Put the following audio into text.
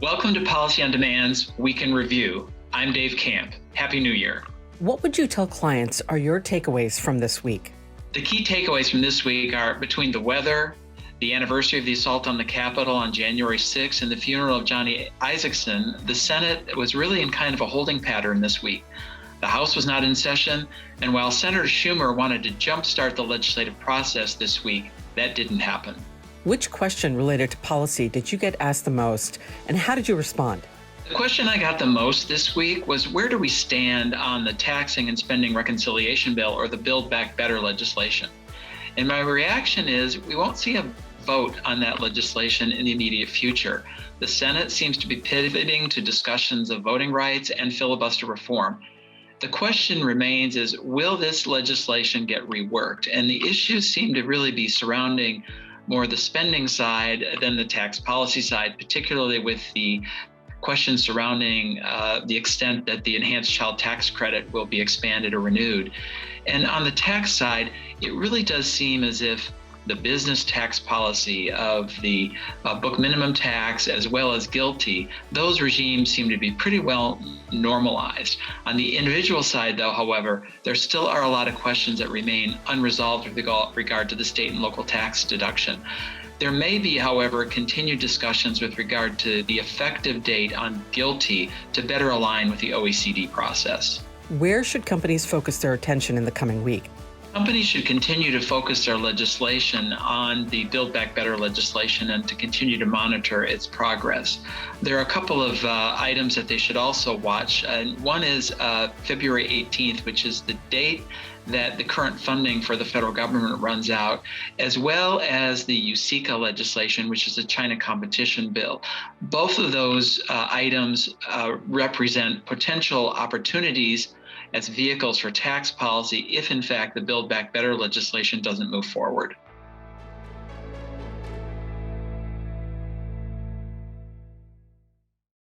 Welcome to Policy on Demand's Week in Review. I'm Dave Camp. Happy New Year. What would you tell clients are your takeaways from this week? The key takeaways from this week are between the weather, the anniversary of the assault on the Capitol on January 6th, and the funeral of Johnny Isakson. The Senate was really in kind of a holding pattern this week. The House was not in session, and while Senator Schumer wanted to jumpstart the legislative process this week, that didn't happen. Which question related to policy did you get asked the most, and how did you respond? The question I got the most this week was, where do we stand on the taxing and spending reconciliation bill, or the Build Back Better legislation? And my reaction is, we won't see a vote on that legislation in the immediate future. The Senate seems to be pivoting to discussions of voting rights and filibuster reform. The question remains is, will this legislation get reworked? And the issues seem to really be surrounding more the spending side than the tax policy side, particularly with the questions surrounding the extent that the enhanced child tax credit will be expanded or renewed. And on the tax side, it really does seem as if the business tax policy of the book minimum tax as well as GILTI, those regimes seem to be pretty well normalized. On the individual side, though, however, there still are a lot of questions that remain unresolved with regard to the state and local tax deduction. There may be, however, continued discussions with regard to the effective date on GILTI to better align with the OECD process. Where should companies focus their attention in the coming week? Companies should continue to focus their legislation on the Build Back Better legislation and to continue to monitor its progress. There are a couple of items that they should also watch. One is February 18th, which is the date that the current funding for the federal government runs out, as well as the USICA legislation, which is the China competition bill. Both of those items represent potential opportunities as vehicles for tax policy if, in fact, the Build Back Better legislation doesn't move forward.